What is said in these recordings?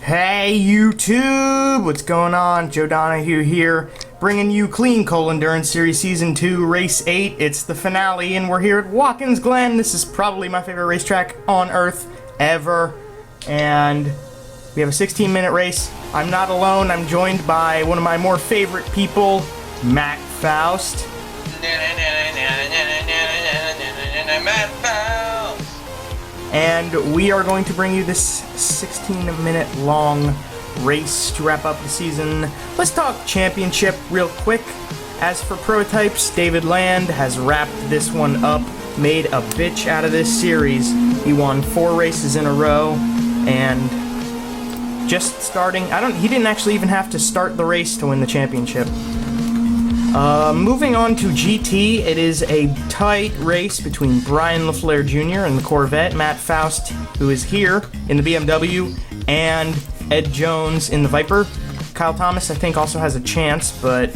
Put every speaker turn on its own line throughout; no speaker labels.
Hey YouTube, what's going on? Joe Donahue here, bringing you Clean Coal Endurance Series Season 2, Race 8. It's the finale, and we're here at Watkins Glen. This is probably my favorite racetrack on Earth ever. And we have a 16-minute race. I'm not alone. I'm joined by one of my more favorite people, Matt Faust.
Matt Faust.
And we are going to bring you this 16-minute long race to wrap up the season. Let's talk championship real quick. As for prototypes, David Land has wrapped this one up, made a bitch out of this series. He won 4 races in a row, and just starting, he didn't actually even have to start the race to win the championship. Moving on to GT, it is a tight race between Brian LaFleur Jr. in the Corvette, Matt Faust, who is here in the BMW, and Ed Jones in the Viper. Kyle Thomas, I think, also has a chance, but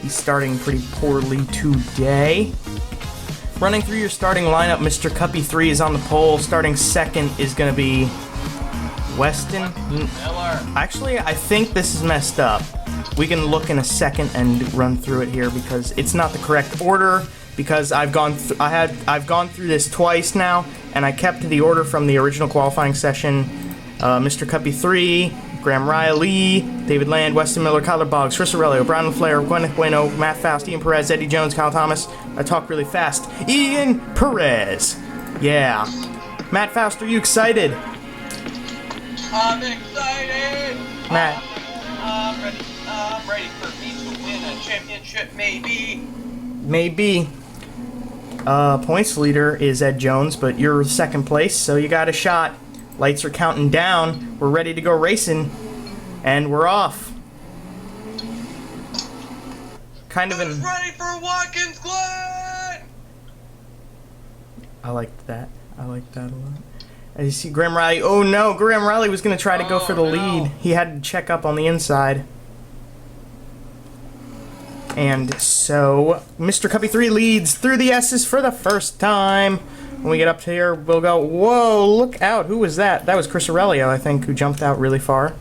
he's starting pretty poorly today. Running through your starting lineup, Mr. Cuppy 3 is on the pole. Starting second is going to be Weston Miller. Actually, I think this is messed up. We can look in a second and run through it here because it's not the correct order. Because I've gone through this twice now, and I kept the order from the original qualifying session. Mr. Cuppy 3, Graham Riley, David Land, Weston Miller, Kyler Boggs, Chris Aurelio, Brian LaFleur, Gwyneth Bueno, Matt Faust, Ian Perez, Eddie Jones, Kyle Thomas. I talk really fast. Ian Perez. Yeah. Matt Faust, are you excited?
I'm excited.
Matt.
I'm ready. I'm ready for me to win a championship, maybe.
Maybe. Points leader is Ed Jones, but you're second place, so you got a shot. Lights are counting down. We're ready to go racing, and we're off. Kind of
Who's ready for Watkins Glen?
I like that. I like that a lot. You see Graham Riley. Oh no, Graham Riley was going to try to go for the lead. He had to check up on the inside. And so, Mr. Cuppy 3 leads through the S's for the first time. When we get up here, we'll go, whoa, look out. Who was that? That was Chris Aurelio, I think, who jumped out really far.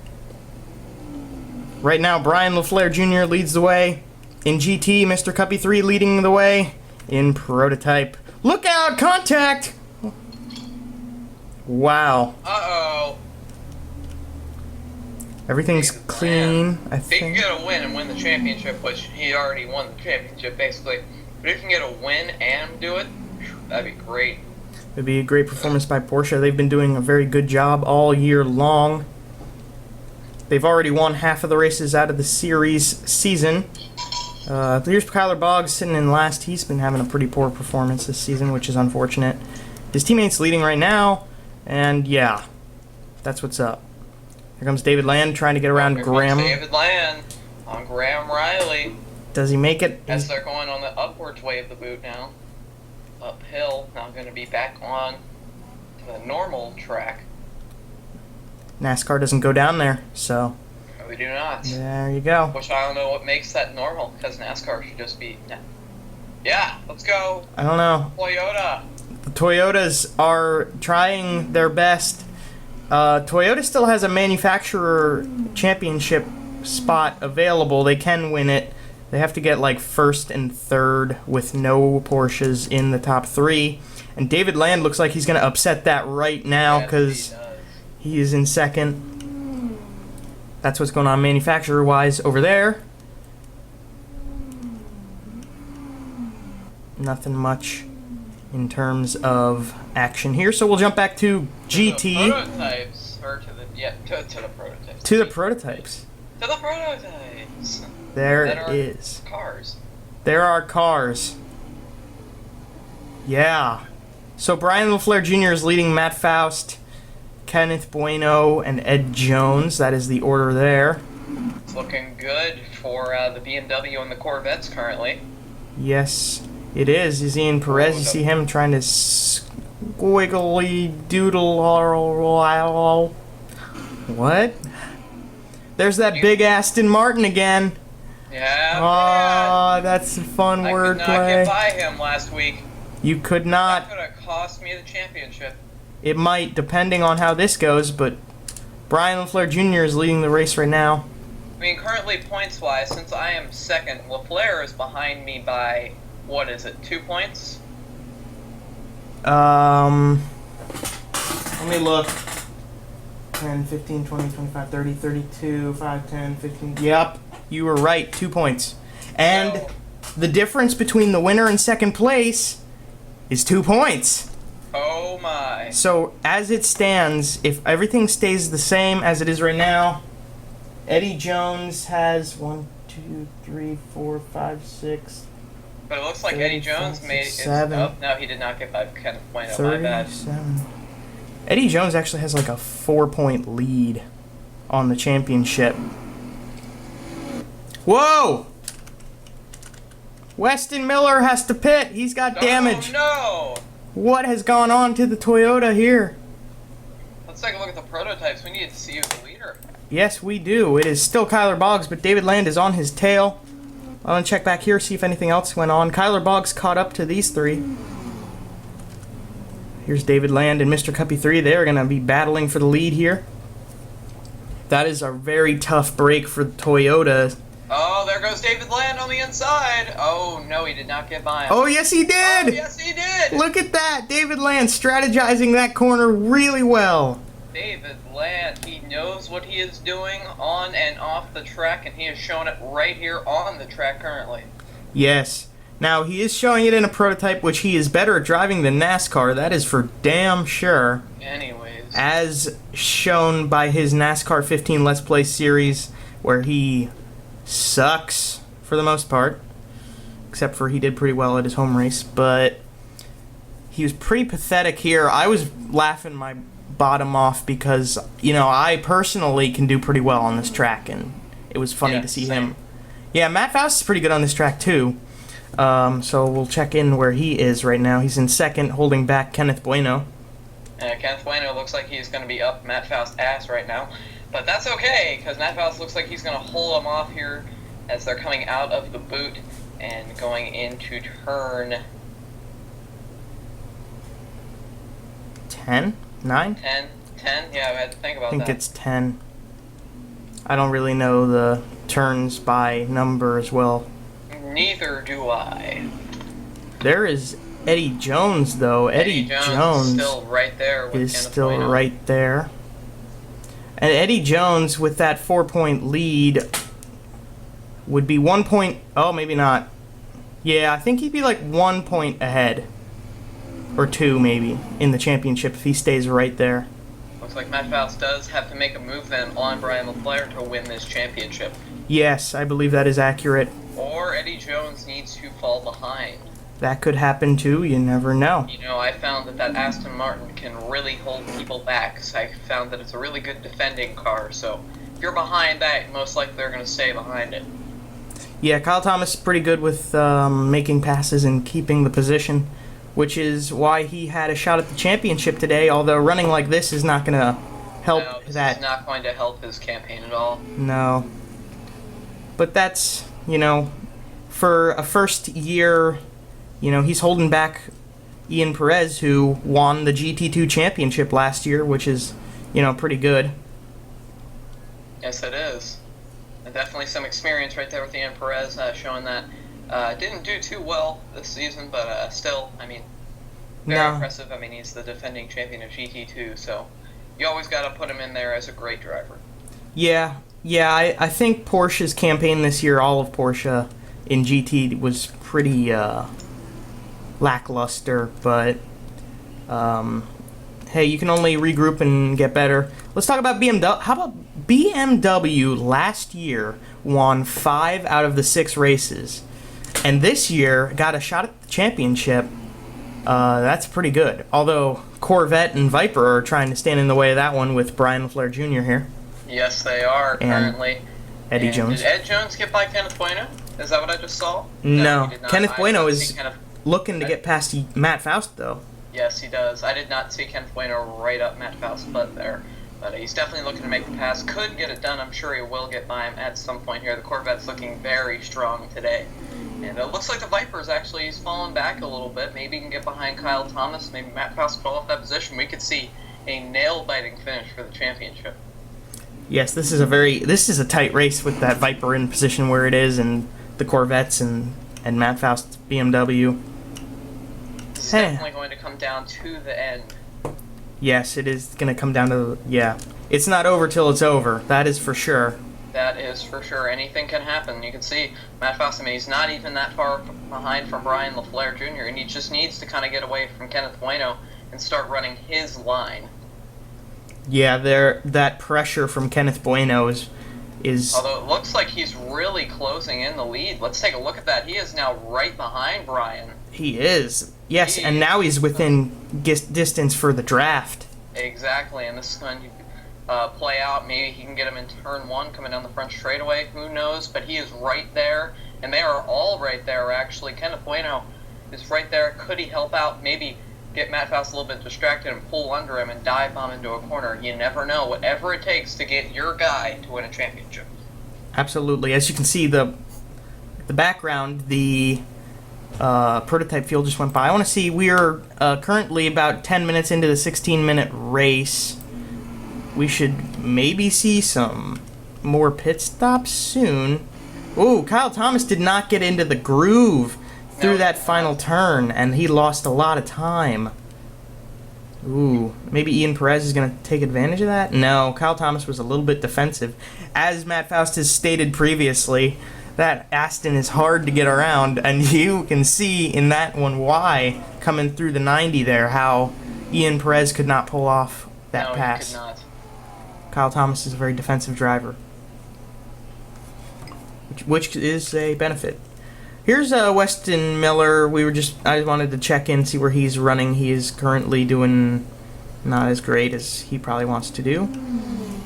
Right now, Brian LaFleur Jr. leads the way. In GT, Mr. Cuppy 3 leading the way. In Prototype. Look out, contact! Wow.
Uh-oh.
Everything's clean, I
If he
think.
can get a win and win the championship, which he already won the championship, basically. But if he can get a win and do it, that'd be great.
It'd be a great performance by Porsche. They've been doing a very good job all year long. They've already won half of the races out of the series season. Here's Kyler Boggs sitting in last. He's been having a pretty poor performance this season, which is unfortunate. His teammate's leading right now, and yeah, that's what's up. Here comes David Land trying to get around Graham.
David Land on Graham Riley.
Does he make it?
As they're going on the upwards way of the boot now. Uphill, now going to be back on the normal track.
NASCAR doesn't go down there, so.
No, we do not.
There you go.
Which I don't know what makes that normal, because NASCAR should just be. Yeah, let's go.
I don't know.
Toyota.
The Toyotas are trying their best. Toyota still has a manufacturer championship spot available. They can win it. They have to get like first and third with no Porsches in the top 3. And David Land looks like he's going to upset that right now because he is in second. That's what's going on manufacturer-wise over there. Nothing much in terms of action here, so we'll jump back to GT.
To the prototypes, or to the prototypes.
To the prototypes.
To the prototypes.
There
that
it
are
is.
Cars.
There are cars. Yeah. So Brian LaFleur Jr. is leading Matt Faust, Kenneth Bueno, and Ed Jones. That is the order there.
It's looking good for the BMW and the Corvettes currently.
Yes, it is. Is Ian Perez? You see him trying to squiggly doodle. What? There's that big Aston Martin again.
Yeah.
Oh, that's a fun wordplay.
I could not get by him last week.
You could not.
That could have cost me the championship.
It might, depending on how this goes, but Brian LaFleur Jr. is leading the race right now.
I mean, currently points-wise, since I am second, LaFleur is behind me by, 2 points?
Let me look. 10, 15, 20, 25, 30, 32, 5, 10, 15. Yep, you were right. 2 points. And
No.
the difference between the winner and second place is 2 points.
Oh my.
So, as it stands, if everything stays the same as it is right now, Eddie Jones has 1, 2, 3, 4, 5, 6,
But it looks like Eddie Jones made it.
7,
Oh, no, he did not get by Kenneth Bueno. My bad.
37. Eddie Jones actually has like a 4-point lead on the championship. Whoa! Weston Miller has to pit. He's got damage.
Oh no!
What has gone on to the Toyota here?
Let's take a look at the prototypes. We need to see who's the leader.
Yes, we do. It is still Kyler Boggs, but David Land is on his tail. I want to check back here, see if anything else went on. Kyler Boggs caught up to these three. Here's David Land and Mr. Cuppy 3. They're going to be battling for the lead here. That is a very tough break for Toyota.
Oh, there goes David Land on the inside. Oh no, he did not get by him.
Oh, yes, he did!
Oh, yes, he did!
Look at that! David Land strategizing that corner really well.
David Land, he knows what he is doing on and off the track, and he is showing it right here on the track currently.
Yes. Now, he is showing it in a prototype, which he is better at driving than NASCAR. That is for damn sure.
Anyways.
As shown by his NASCAR 15 Let's Play series, where he sucks for the most part. Except for he did pretty well at his home race. But he was pretty pathetic here. I was laughing my bottom off because, you know, I personally can do pretty well on this track. And it was funny to see him. Yeah, Matt Faust is pretty good on this track too. So we'll check in where he is right now. He's in second, holding back Kenneth Bueno.
Kenneth Bueno looks like he's going to be up Matt Faust's ass right now. But that's okay, because Matt Faust looks like he's going to hold him off here as they're coming out of the boot and going into turn
10? 9?
10. Yeah, I had to think about
I think
that.
it's 10. I don't really know the turns by number as well.
Neither do I.
There is Eddie Jones, though. Eddie Jones
is still right there with
is
Kenneth
still
Bueno.
right there. And Eddie Jones, with that 4-point lead, would be 1 point... Oh, maybe not. Yeah, I think he'd be like 1 point ahead. Or 2, maybe, in the championship if he stays right there.
Looks like Matt Faust does have to make a move then on Brian LaFleur to win this championship.
Yes, I believe that is accurate.
Or Eddie Jones needs to fall behind.
That could happen too, you never know.
You know, I found that Aston Martin can really hold people back. So I found that it's a really good defending car. So if you're behind that, most likely they're going to stay behind it.
Yeah, Kyle Thomas is pretty good with making passes and keeping the position, which is why he had a shot at the championship today, although running like this is not going to help
No, this
that.
is not going to help his campaign at all.
No. But that's, you know, for a first year, you know, he's holding back Ian Perez, who won the GT2 championship last year, which is, you know, pretty good.
Yes, it is. And definitely some experience right there with Ian Perez, showing that didn't do too well this season, but still, I mean, very impressive. I mean, he's the defending champion of GT2, so you always got to put him in there as a great driver.
Yeah, I think Porsche's campaign this year, all of Porsche in GT, was pretty lackluster, but hey, you can only regroup and get better. Let's talk about BMW. How about BMW last year won 5 out of the 6 races, and this year got a shot at the championship. That's pretty good. Although Corvette and Viper are trying to stand in the way of that one with Brian LaFleur Jr. here.
Yes, they are currently.
Eddie Jones.
Did Ed Jones get by Kenneth Bueno? Is that what I just saw?
No,
he did not.
Kenneth Bueno is
Kenneth...
looking to get past Matt Faust, though.
Yes, he does. I did not see Kenneth Bueno right up Matt Faust's butt there. But he's definitely looking to make the pass. Could get it done. I'm sure he will get by him at some point here. The Corvette's looking very strong today. And it looks like the Viper's actually he's fallen back a little bit. Maybe he can get behind Kyle Thomas. Maybe Matt Faust fall off that position. We could see a nail-biting finish for the championship.
Yes, this is a tight race with that Viper in position where it is, and the Corvettes and Matt Faust's BMW.
This is definitely going to come down to the end.
Yes, it is going to come down to It's not over till it's over. That is for sure.
That is for sure. Anything can happen. You can see Matt Faust, I mean, he's not even that far behind from Brian LaFleur Jr., and he just needs to kind of get away from Kenneth Bueno and start running his line.
Yeah, that pressure from Kenneth Bueno is...
Although it looks like he's really closing in the lead. Let's take a look at that. He is now right behind Brian.
He is. Yes, and now he's within distance for the draft.
Exactly, and this is going to play out. Maybe he can get him in turn 1 coming down the front straightaway. Who knows? But he is right there, and they are all right there, actually. Kenneth Bueno is right there. Could he help out? Maybe get Matt Faust a little bit distracted and pull under him and dive bomb into a corner. You never know. Whatever it takes to get your guy to win a championship.
Absolutely. As you can see, the background, the prototype field just went by. I want to see, we are currently about 10 minutes into the 16-minute race. We should maybe see some more pit stops soon. Ooh, Kyle Thomas did not get into the groove through that final turn, and he lost a lot of time. Ooh, maybe Ian Perez is going to take advantage of that? No, Kyle Thomas was a little bit defensive. As Matt Faust has stated previously, that Aston is hard to get around, and you can see in that one why, coming through the 90 there, how Ian Perez could not pull off that pass.
No, he could not.
Kyle Thomas is a very defensive driver, which is a benefit. Here's Weston Miller. I wanted to check in, see where he's running. He is currently doing not as great as he probably wants to do.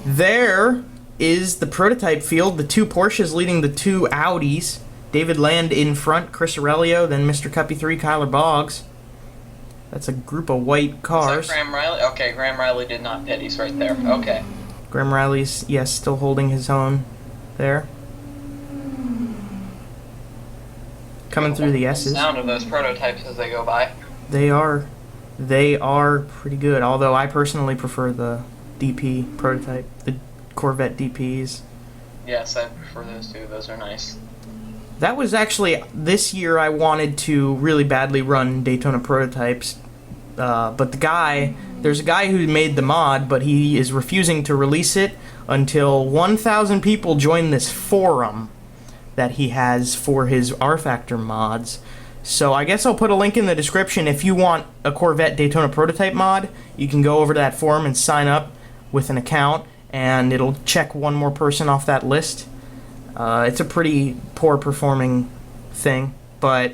There is the prototype field, the 2 Porsches leading the 2 Audis. David Land in front, Chris Aurelio, then Mr. Cuppy 3, Kyler Boggs. That's a group of white cars.
Is that Graham Riley? Okay, Graham Riley did not pit. He's right there. Okay.
Graham Riley's, yes, still holding his own there. Coming through the S's.
The sound of those prototypes as they go by.
They are pretty good, although I personally prefer the DP prototype, the Corvette DPs.
Yes, I prefer those too. Those are nice.
That was actually, this year I wanted to really badly run Daytona prototypes, but there's a guy who made the mod, but he is refusing to release it until 1,000 people join this forum that he has for his R-Factor mods. So I guess I'll put a link in the description. If you want a Corvette Daytona prototype mod, you can go over to that forum and sign up with an account, and it'll check one more person off that list. It's a pretty poor performing thing, but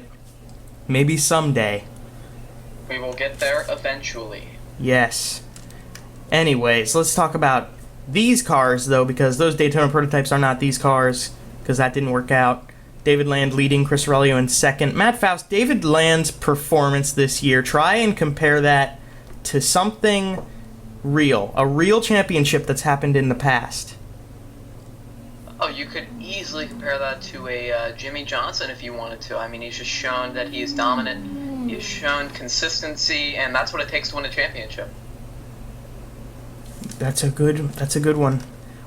maybe someday.
We will get there eventually.
Yes. Anyways, let's talk about these cars, though, because those Daytona prototypes are not these cars, because that didn't work out. David Land leading, Chris Aurelio in second. Matt Faust, David Land's performance this year, try and compare that to something real, a real championship that's happened in the past.
Oh, you could easily compare that to a Jimmy Johnson if you wanted to. I mean, he's just shown that he is dominant. He's shown consistency, and that's what it takes to win a championship.
That's a good one.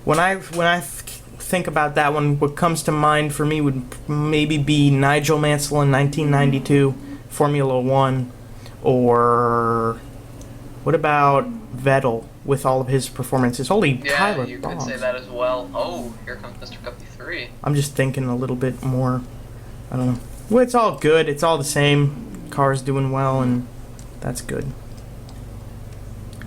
When I think about that one, what comes to mind for me would maybe be Nigel Mansell in 1992, Formula One, or what about Vettel with all of his performances? Holy Tyler
you
Boggs.
could say that as well. Oh, here comes Mr. Cuppy 3.
I'm just thinking a little bit more, I don't know. Well, it's all good. It's all the same. Car's doing well, and that's good.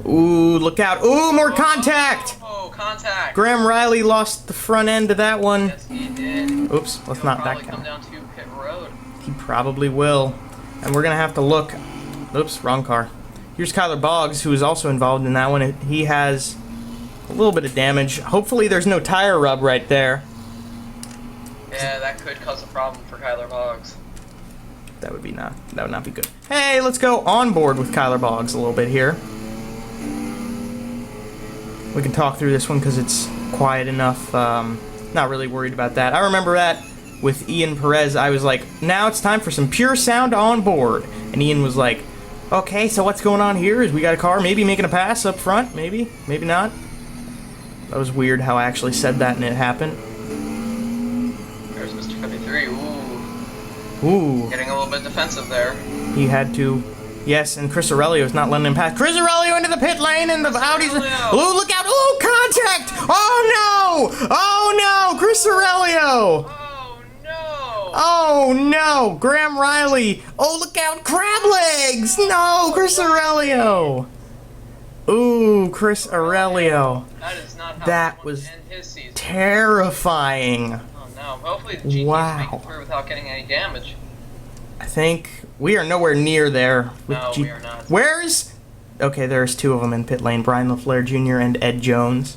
Ooh, look out. Ooh, more contact!
Oh, contact!
Graham Riley lost the front end of that one.
Yes, he did.
Oops, let's not back
come
down.
down to pit road.
He probably will. And we're going to have to look. Oops, wrong car. Here's Kyler Boggs, who is also involved in that one. He has a little bit of damage. Hopefully there's no tire rub right there.
Yeah, that could cause a problem for Kyler Boggs.
That would not be good. Hey, let's go on board with Kyler Boggs a little bit here. We can talk through this one because it's quiet enough. Not really worried about that. I remember that with Ian Perez. I was like, now it's time for some pure sound on board. And Ian was like, okay, so what's going on here? Is we got a car maybe making a pass up front? Maybe, maybe not. That was weird how I actually said that and it happened.
There's Mr. Cubby 3. Ooh.
Ooh.
Getting a little bit defensive there.
He had to. Yes, and Chris Aurelio's not letting him pass. Chris Aurelio into the pit lane and the Audi's. Ooh, look out! Ooh, contact! Oh no! Oh no! Chris Aurelio!
Oh no!
Oh no! Graham Riley! Oh, look out! Crab legs! No! Chris Aurelio! Ooh, Chris Aurelio.
That is not how
That was
end his season.
terrifying.
Oh no! Hopefully the GT's make it through without getting any damage.
I think we are nowhere near there.
No, we are not.
Where's... Okay, there's two of them in pit lane. Brian LaFleur Jr. and Ed Jones.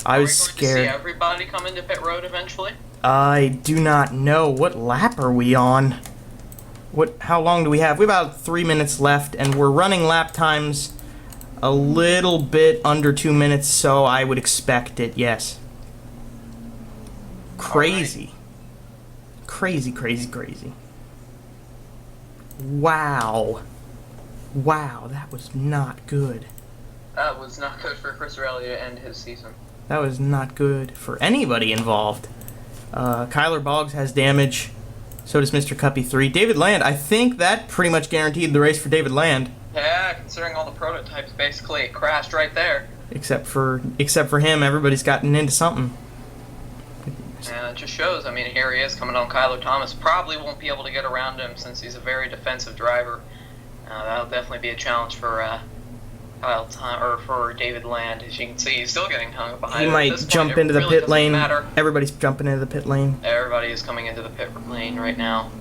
I was scared.
Are we going to see everybody come into pit road eventually?
I do not know. What lap are we on? How long do we have? We have about 3 minutes left, and we're running lap times a little bit under 2 minutes, so I would expect it, yes. Crazy. Right. Crazy, crazy, crazy. Wow. Wow, that was not good.
That was not good for Chris Aurelio to end his season.
That was not good for anybody involved. Kyler Boggs has damage. So does Mr. Cuppy 3. David Land, I think that pretty much guaranteed the race for David Land.
Yeah, considering all the prototypes basically crashed right there.
Except for him, everybody's gotten into something.
And it just shows, I mean, here he is coming on Kyler Thomas. Probably won't be able to get around him since he's a very defensive driver. That'll definitely be a challenge for for David Land. As you can see, he's still getting hung behind.
He might jump into the pit lane. Everybody's jumping into the pit lane.
Everybody is coming into the pit lane right now.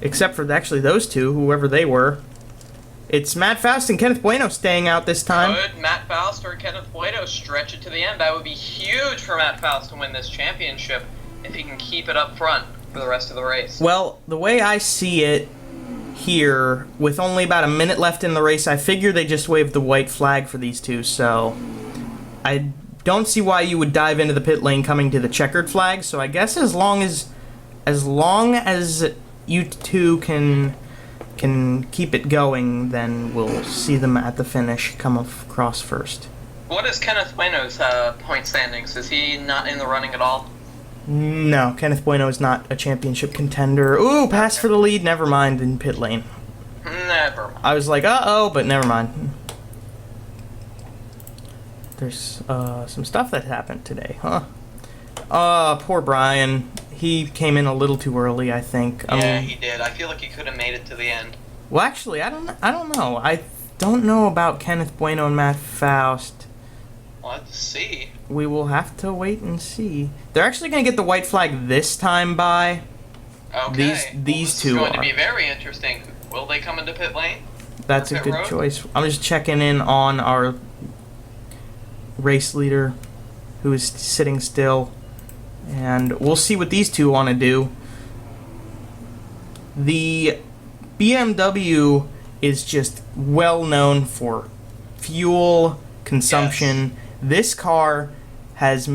Except for actually those two, whoever they were. It's Matt Faust and Kenneth Bueno staying out this time.
Good. Matt Faust or Kenneth Bueno stretch it to the end. That would be huge for Matt Faust to win this championship if he can keep it up front for the rest of the race.
Well, the way I see it here, with only about a minute left in the race, I figure they just waved the white flag for these two, so I don't see why you would dive into the pit lane coming to the checkered flag, so I guess as long as you two can keep it going, then we'll see them at the finish come across first.
What is Kenneth Bueno's point standings? Is he not in the running at all?
No, Kenneth Bueno is not a championship contender. Ooh, pass for the lead. Never mind, in pit lane.
Never mind.
I was like, uh-oh, but never mind. There's some stuff that happened today, huh? Poor Brian. He came in a little too early, I think.
Yeah, he did. I feel like he could have made it to the end.
Well, actually, I don't know. I don't know about Kenneth Bueno and Matt Faust.
We'll have to see.
We will have to wait and see. They're actually going to get the white flag this time by.
Okay.
These two
are. This is going
are.
to be very interesting. Will they come into pit lane?
That's a good choice. I'm just checking in on our race leader, who is sitting still, and we'll see what these two want to do. The BMW is just well known for fuel consumption. Yes. This car has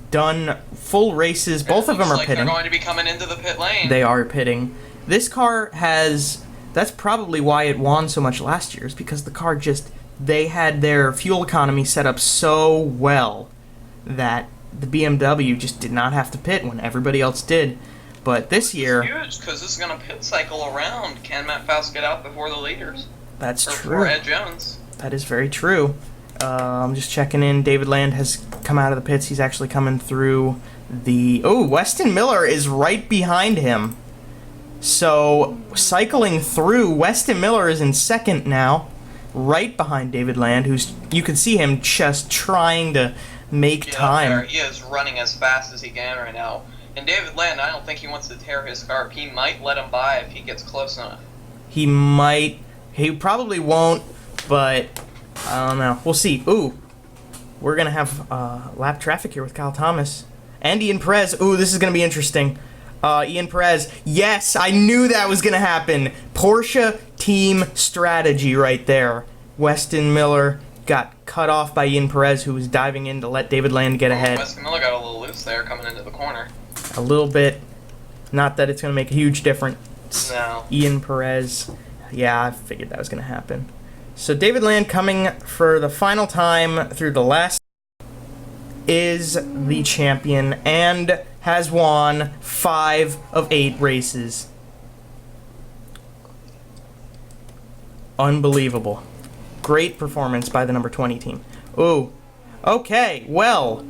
done full races. Both of them are pitting.
They're going to be coming into the pit lane.
They are pitting. This car has... That's probably why it won so much last year, is because the car just... They had their fuel economy set up so well that the BMW just did not have to pit when everybody else did. But this year...
It's huge, because this is going to pit cycle around. Can Matt Faust get out before the leaders?
That's true.
Before Ed Jones.
That is very true. I'm just checking in. David Land has come out of the pits. He's actually coming through the... Oh, Weston Miller is right behind him. So, cycling through, Weston Miller is in second now, right behind David Land, who's... You can see him just trying to make time.
There. He is running as fast as he can right now. And David Land, I don't think he wants to tear his car up. He might let him by if he gets close enough.
He might. He probably won't, but... I don't know. We'll see. Ooh. We're going to have lap traffic here with Kyle Thomas. And Ian Perez. Ooh, this is going to be interesting. Ian Perez. Yes, I knew that was going to happen. Porsche team strategy right there. Weston Miller got cut off by Ian Perez, who was diving in to let David Land get ahead.
Weston Miller got a little loose there coming into the corner.
A little bit. Not that it's going to make a huge difference.
No.
Ian Perez. Yeah, I figured that was going to happen. So David Land coming for the final time through the last... is the champion and has won 5 of 8 races. Unbelievable. Great performance by the number 20 team. Ooh. Okay, well,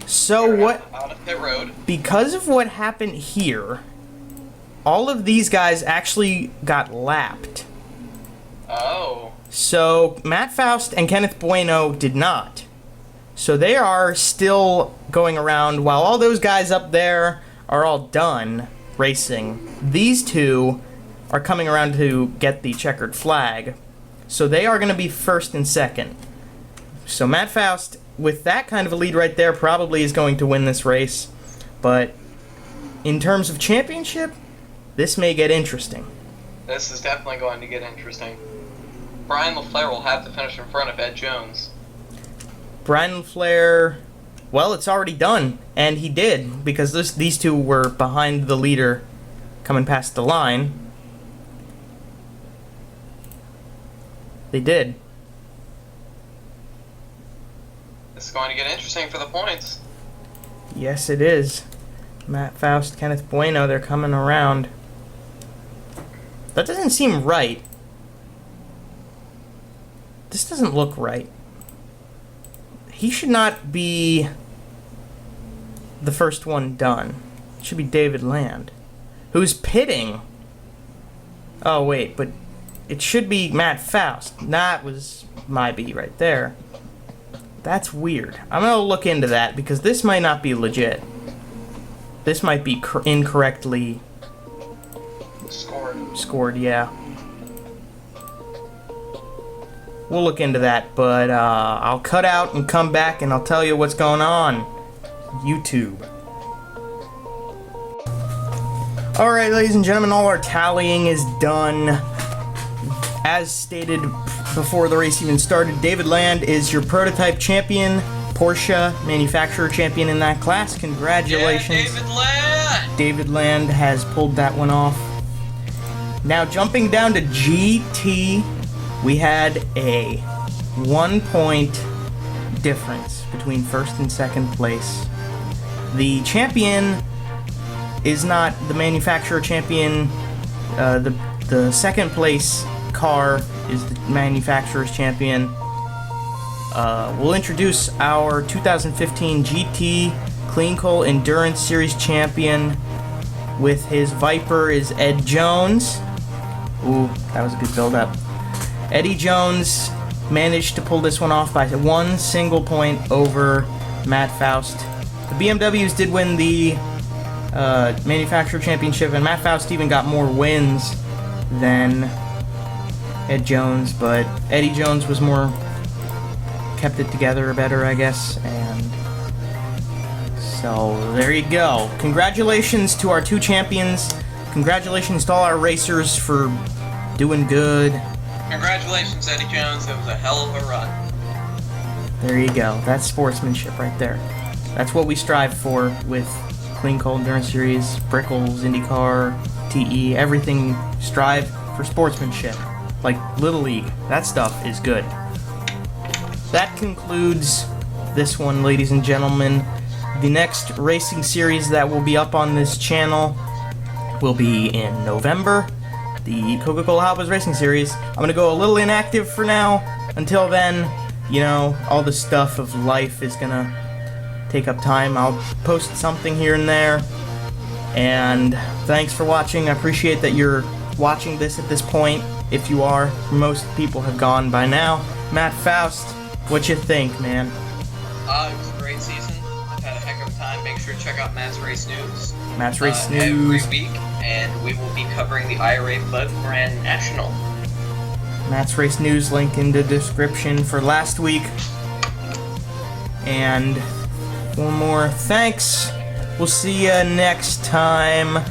so what...
Out of pit road.
Because of what happened here, all of these guys actually got lapped.
Oh.
So Matt Faust and Kenneth Bueno did not. So they are still going around while all those guys up there are all done racing. These two are coming around to get the checkered flag. So they are going to be first and second. So Matt Faust, with that kind of a lead right there, probably is going to win this race. But in terms of championship, this may get interesting.
This is definitely going to get interesting. Brian LaFleur will have to finish in front of Ed Jones.
Brian LaFleur, well, it's already done. And he did, because these two were behind the leader coming past the line. They did.
This is going to get interesting for the points.
Yes, it is. Matt Faust, Kenneth Bueno, they're coming around. That doesn't seem right. This doesn't look right. He should not be the first one done. It should be David Land, who's pitting. Oh, wait, but it should be Matt Faust. That was my B right there. That's weird. I'm going to look into that because this might not be legit. This might be incorrectly scored, yeah. We'll look into that, but I'll cut out and come back and I'll tell you what's going on. YouTube. Alright, ladies and gentlemen, all our tallying is done. As stated before the race even started, David Land is your prototype champion, Porsche manufacturer champion in that class. Congratulations.
Yeah, David Land!
David Land has pulled that one off. Now jumping down to GT, we had a 1-point difference between first and second place. The champion is not the manufacturer champion. The second place car is the manufacturer's champion. We'll introduce our 2015 GT Clean Coal Endurance Series champion. With his Viper is Ed Jones. Ooh, that was a good build-up. Eddie Jones managed to pull this one off by 1 single point over Matt Faust. The BMWs did win the manufacturer championship, and Matt Faust even got more wins than Ed Jones, but Eddie Jones was more, kept it together better, I guess, and so there you go. Congratulations to our 2 champions. Congratulations to all our racers for doing good.
Congratulations, Eddie Jones. It was a hell of a run.
There you go. That's sportsmanship right there. That's what we strive for with Clean Coal Endurance Series, Brickles, IndyCar, TE, everything. Strive for sportsmanship. Like Little League. That stuff is good. That concludes this one, ladies and gentlemen. The next racing series that will be up on this channel will be in November. The Coca-Cola Hot Wheels Racing Series. I'm going to go a little inactive for now. Until then, you know, all the stuff of life is going to take up time. I'll post something here and there. And thanks for watching. I appreciate that you're watching this at this point. If you are, most people have gone by now. Matt Faust, what you think, man?
It was a great season. I've had a heck of a time. Make sure to check out Matt's Race News.
Matt's Race News.
Every week, and we will be covering the IRA Bud Grand National.
Matt's Race News, link in the description for last week. And one more thanks. We'll see you next time.